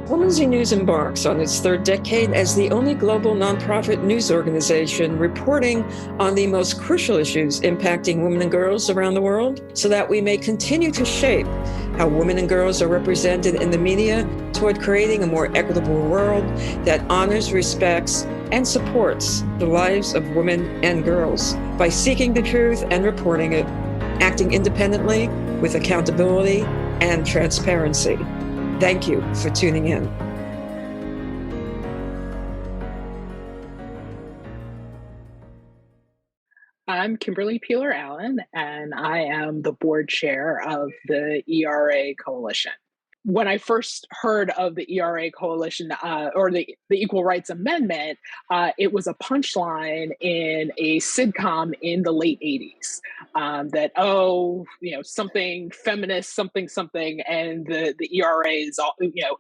Women's News embarks on its third decade as the only global nonprofit news organization reporting on the most crucial issues impacting women and girls around the world so that we may continue to shape how women and girls are represented in the media toward creating a more equitable world that honors, respects, and supports the lives of women and girls by seeking the truth and reporting it, acting independently with accountability and transparency. Thank you for tuning in. I'm Kimberly Peeler Allen, and I am the board chair of the ERA Coalition. When I first heard of the ERA Coalition or the Equal Rights Amendment, it was a punchline in a sitcom in the late 80s that, something feminist, something, and the ERA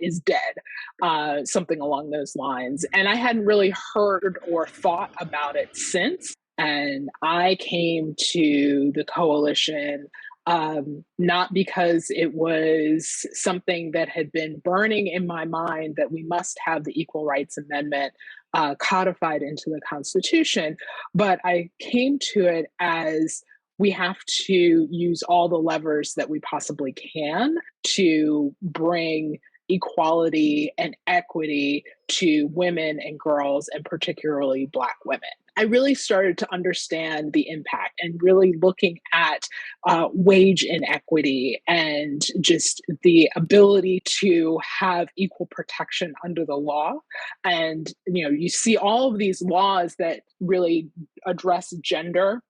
is dead, something along those lines. And I hadn't really heard or thought about it since. And I came to the coalition not because it was something that had been burning in my mind that we must have the Equal Rights Amendment codified into the Constitution, but I came to it as we have to use all the levers that we possibly can to bring equality and equity to women and girls, and particularly Black women. I really started to understand the impact and really looking at wage inequity and just the ability to have equal protection under the law. And, you see all of these laws that really address gender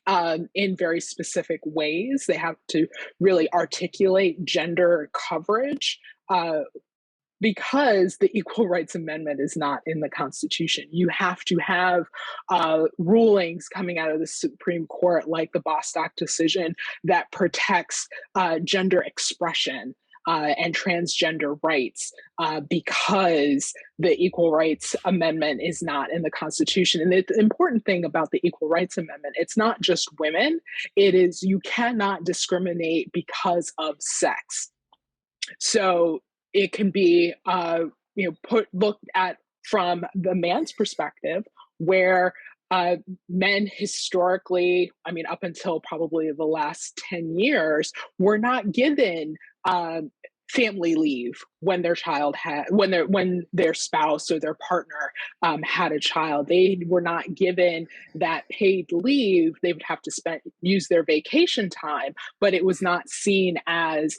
in very specific ways. They have to really articulate gender coverage. Because the Equal Rights Amendment is not in the Constitution. You have to have rulings coming out of the Supreme Court, like the Bostock decision, that protects gender expression and transgender rights because the Equal Rights Amendment is not in the Constitution. And the important thing about the Equal Rights Amendment, it's not just women, it is you cannot discriminate because of sex. So it can be looked at from the man's perspective, where men historically, up until probably the last 10 years, were not given family leave when when their spouse or their partner had a child. They were not given that paid leave. They would have to use their vacation time, but it was not seen as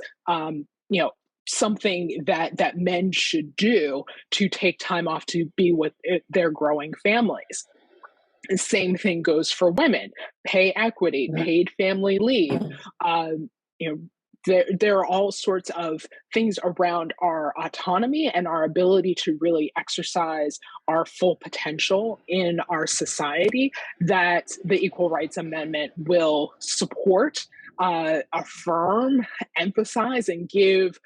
something that men should do to take time off to be with their growing families. The same thing goes for women. Pay equity, paid family leave. There are all sorts of things around our autonomy and our ability to really exercise our full potential in our society that the Equal Rights Amendment will support, affirm, emphasize, and give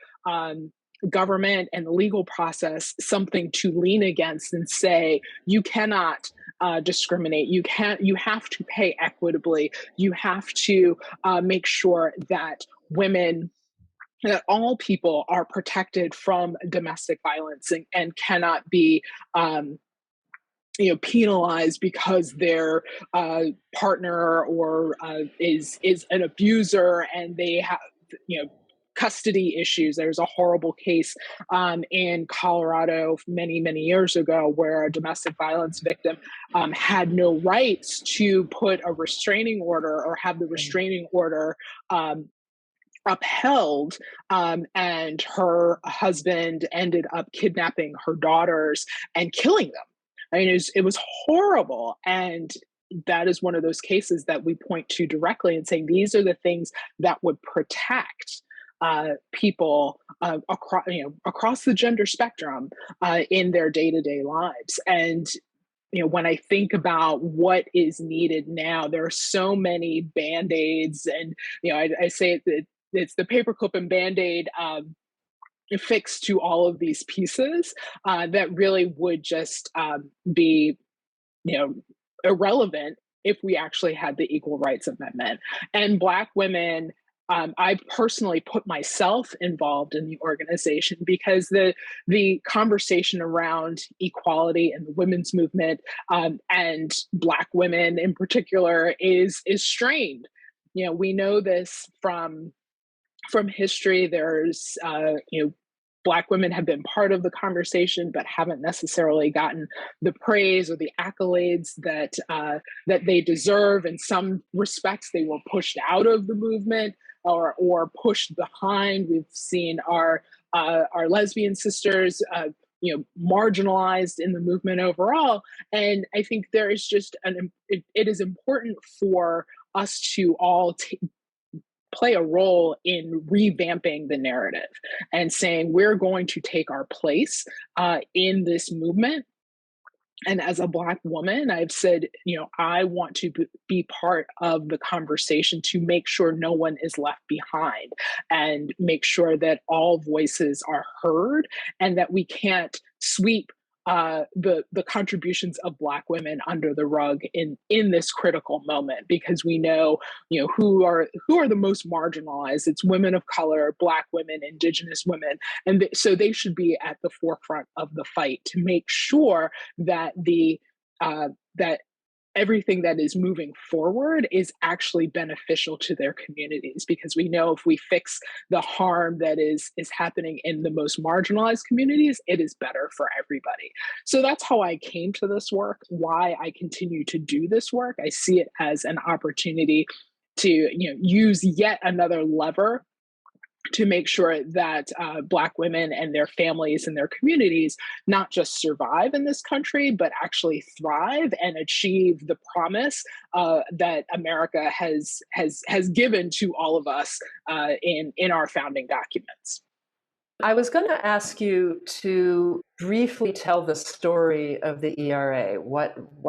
government and the legal process something to lean against and say, you cannot discriminate. You have to pay equitably. You have to make sure that all people are protected from domestic violence and cannot be penalized because their partner or is an abuser and they have custody issues. There's a horrible case in Colorado many years ago where a domestic violence victim had no rights to put a restraining order or have the restraining order upheld, and her husband ended up kidnapping her daughters and killing them. It was horrible. And that is one of those cases that we point to directly and saying these are the things that would protect people across the gender spectrum in their day-to-day lives. And when I think about what is needed now, there are so many band-aids, and I say that it's the paperclip and band-aid fix to all of these pieces that really would just be irrelevant if we actually had the Equal Rights Amendment. And Black women I personally put myself involved in the organization because the conversation around equality and the women's movement, and Black women in particular is strained. We know this from history. There's Black women have been part of the conversation, but haven't necessarily gotten the praise or the accolades that they deserve. In some respects, they were pushed out of the movement or pushed behind. We've seen our lesbian sisters, marginalized in the movement overall. And I think there is just it is important for us to all play a role in revamping the narrative and saying we're going to take our place in this movement. And as a Black woman, I've said, I want to be part of the conversation to make sure no one is left behind and make sure that all voices are heard and that we can't sweep the contributions of Black women under the rug in this critical moment, because we know who are the most marginalized. It's women of color, Black women, Indigenous women, and so they should be at the forefront of the fight to make sure that that everything that is moving forward is actually beneficial to their communities, because we know if we fix the harm that is happening in the most marginalized communities, it is better for everybody. So that's how I came to this work, why I continue to do this work. I see it as an opportunity to use yet another lever to make sure that Black women and their families and their communities not just survive in this country, but actually thrive and achieve the promise that America has given to all of us in our founding documents. I was going to ask you to briefly tell the story of the ERA,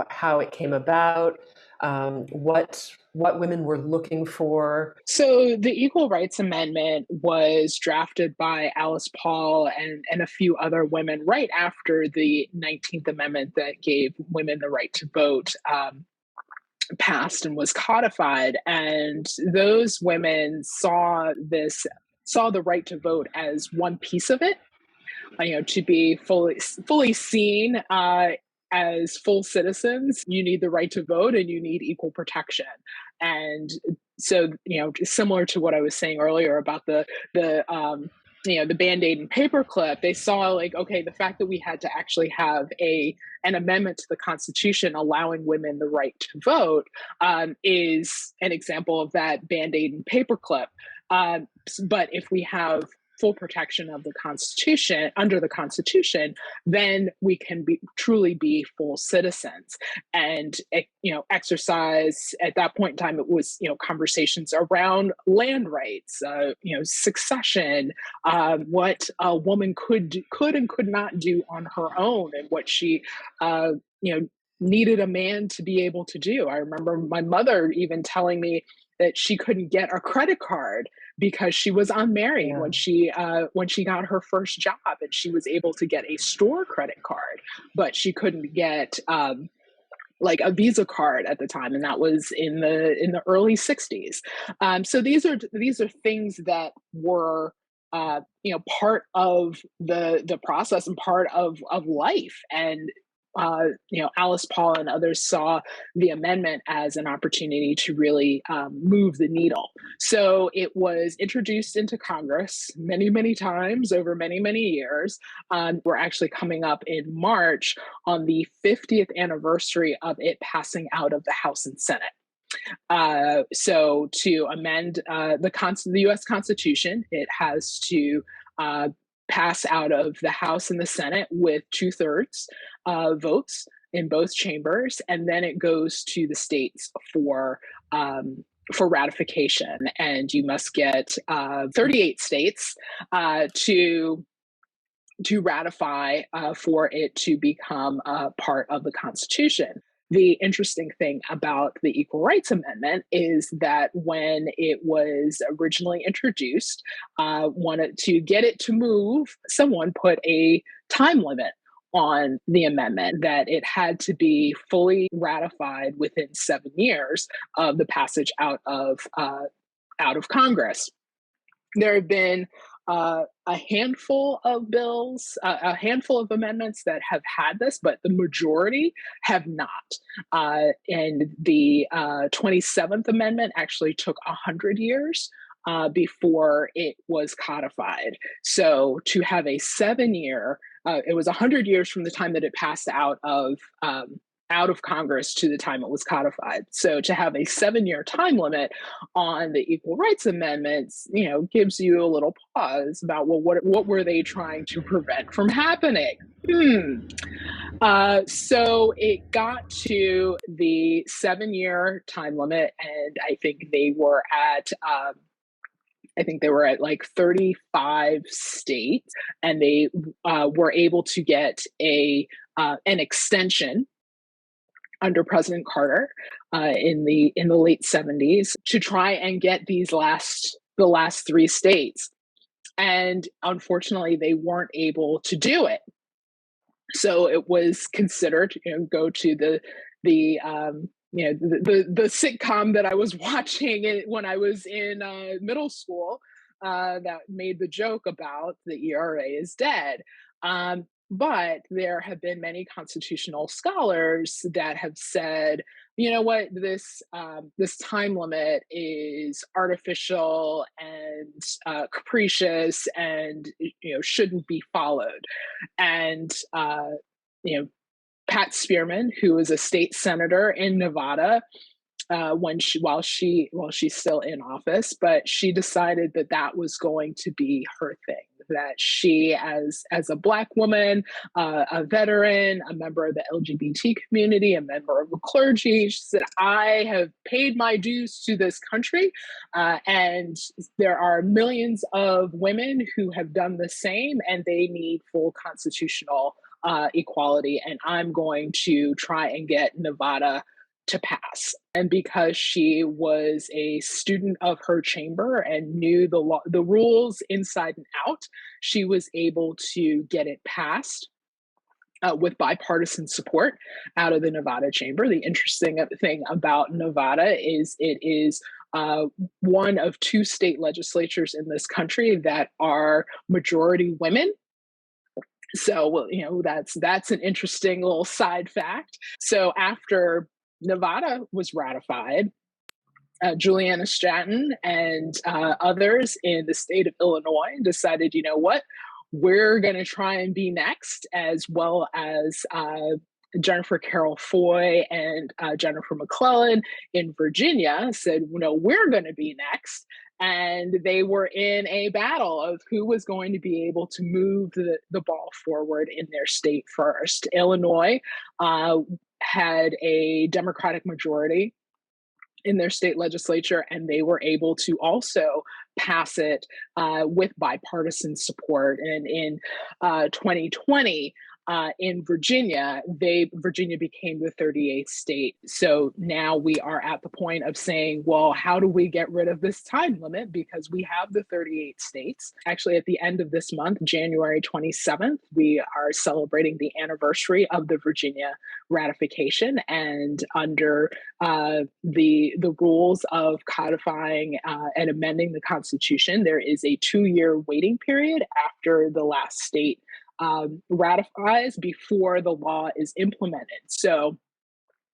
how it came about, what women were looking for. So the Equal Rights Amendment was drafted by Alice Paul and a few other women right after the 19th Amendment that gave women the right to vote passed and was codified. And those women saw the right to vote as one piece of it, to be fully seen as full citizens. You need the right to vote and you need equal protection. And so, similar to what I was saying earlier about the Band-Aid and paperclip, they saw the fact that we had to actually have an amendment to the Constitution allowing women the right to vote is an example of that Band-Aid and paperclip. But if we have full protection of the Constitution, under the Constitution, then we can truly be full citizens and, exercise. At that point in time, it was, conversations around land rights, succession, what a woman could and could not do on her own, and what she, needed a man to be able to do. I remember my mother even telling me that she couldn't get a credit card because she was unmarried when she got her first job, and she was able to get a store credit card, but she couldn't get a Visa card at the time, and that was in the early 60s. So these are things that were part of the process and part of life. And Alice Paul and others saw the amendment as an opportunity to really move the needle. So it was introduced into Congress many, many times over many, many years. We're actually coming up in March on the 50th anniversary of it passing out of the House and Senate. So to amend the U.S. Constitution, it has to pass out of the House and the Senate with 2/3 votes in both chambers, and then it goes to the states for ratification. And you must get 38 states to ratify for it to become a part of the Constitution. The interesting thing about the Equal Rights Amendment is that when it was originally introduced, wanted to get it to move, someone put a time limit on the amendment, that it had to be fully ratified within 7 years of the passage out of out of Congress. There have been a handful of bills, a handful of amendments that have had this, but the majority have not. And the 27th Amendment actually took 100 years before it was codified. So to have a 7-year, it was 100 years from the time that it passed out of Congress to the time it was codified. So to have a 7-year time limit on the Equal Rights Amendments, gives you a little pause about, well, what were they trying to prevent from happening? So it got to the 7-year time limit, and I think they were at like 35 states, and they were able to get an extension under President Carter in the late 70s to try and get the last 3 states. And unfortunately, they weren't able to do it. So it was considered, go to the sitcom that I was watching when I was in middle school that made the joke about the ERA is dead. But there have been many constitutional scholars that have said, you know what, this time limit is artificial and capricious, and shouldn't be followed. And Pat Spearman, who is a state senator in Nevada, while she's still in office, but she decided that was going to be her thing. That she, as a Black woman, a veteran, a member of the LGBT community, a member of the clergy, she said, I have paid my dues to this country, and there are millions of women who have done the same, and they need full constitutional equality, and I'm going to try and get Nevada to pass. And because she was a student of her chamber and knew the rules inside and out, she was able to get it passed with bipartisan support out of the Nevada chamber. The interesting thing about Nevada is it is one of 2 state legislatures in this country that are majority women. So, that's an interesting little side fact. So after Nevada was ratified, Juliana Stratton and others in the state of Illinois decided, you know what, we're going to try and be next, as well as Jennifer Carroll Foy and Jennifer McClellan in Virginia said, we're going to be next. And they were in a battle of who was going to be able to move the ball forward in their state first. Illinois had a Democratic majority in their state legislature, and they were able to also pass it with bipartisan support. And in 2020, in Virginia, Virginia became the 38th state. So now we are at the point of saying, well, how do we get rid of this time limit? Because we have the 38 states. Actually, at the end of this month, January 27th, we are celebrating the anniversary of the Virginia ratification. And under the rules of codifying and amending the Constitution, there is a 2-year waiting period after the last state ratifies before the law is implemented. So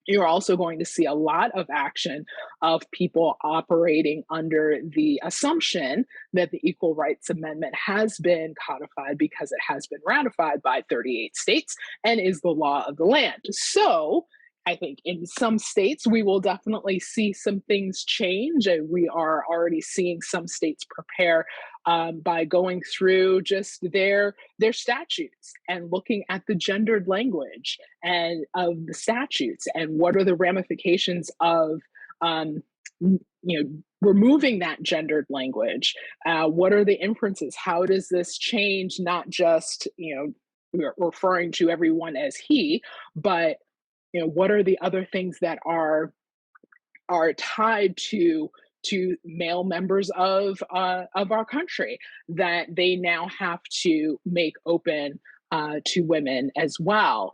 you're also going to see a lot of action of people operating under the assumption that the Equal Rights Amendment has been codified because it has been ratified by 38 states and is the law of the land. So I think in some states, we will definitely see some things change. And we are already seeing some states prepare by going through just their statutes and looking at the gendered language and of the statutes and what are the ramifications of removing that gendered language. What are the inferences? How does this change not just we're referring to everyone as he, but what are the other things that are tied to male members of our country that they now have to make open to women as well.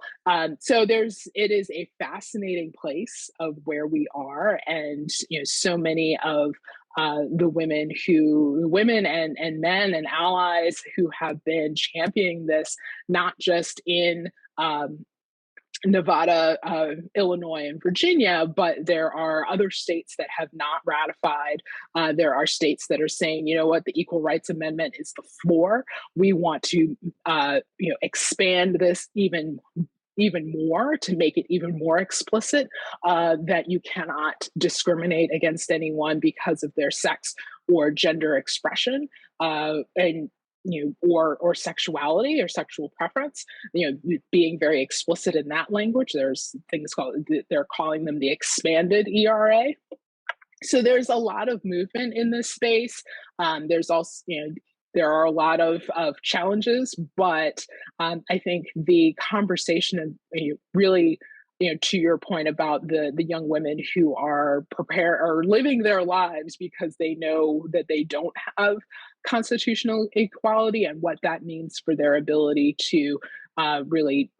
So it is a fascinating place of where we are, and so many of the women and men and allies who have been championing this, not just in Nevada, Illinois, and Virginia, but there are other states that have not ratified. There are states that are saying, you know what, the Equal Rights Amendment is the floor. We want to, expand this even more to make it even more explicit that you cannot discriminate against anyone because of their sex or gender expression, and or sexuality or sexual preference, being very explicit in that language. There's things they're calling them the expanded ERA. So there's a lot of movement in this space. There's also, there are a lot of challenges, but I think the conversation really, to your point about the young women who are prepared or living their lives because they know that they don't have constitutional equality and what that means for their ability to really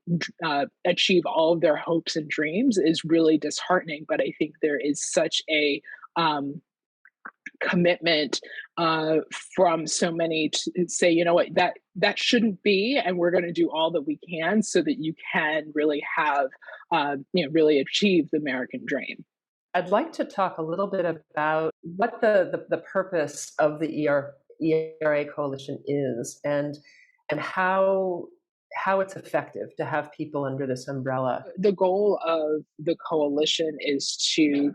achieve all of their hopes and dreams is really disheartening. But I think there is such a commitment from so many to say, you know what, that shouldn't be, and we're going to do all that we can so that you can really have, really achieve the American dream. I'd like to talk a little bit about what the purpose of the ERA Coalition is, and how it's effective to have people under this umbrella. The goal of the coalition is to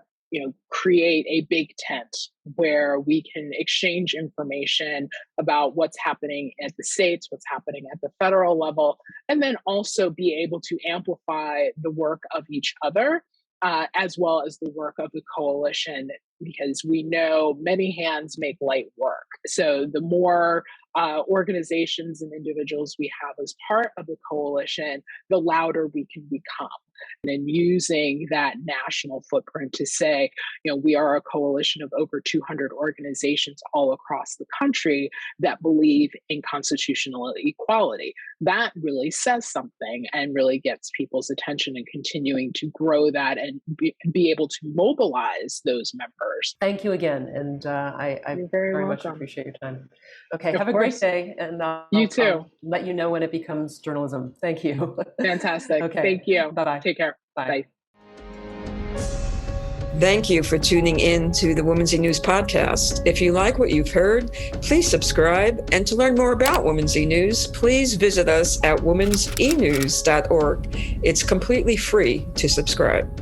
create a big tent where we can exchange information about what's happening at the states, what's happening at the federal level, and then also be able to amplify the work of each other, as well as the work of the coalition, because we know many hands make light work. So the more organizations and individuals we have as part of the coalition, the louder we can become. And then using that national footprint to say, we are a coalition of over 200 organizations all across the country that believe in constitutional equality. That really says something and really gets people's attention, and continuing to grow that and be able to mobilize those members. Thank you again. And I very much appreciate your time. Okay, have a great day. And you too. I'll let you know when it becomes journalism. Thank you. Fantastic. Okay. Thank you. Bye-bye. Take care. Bye. Thank you for tuning in to the Women's E-News podcast. If you like what you've heard, please subscribe. And to learn more about Women's E-News, please visit us at womensenews.org. It's completely free to subscribe.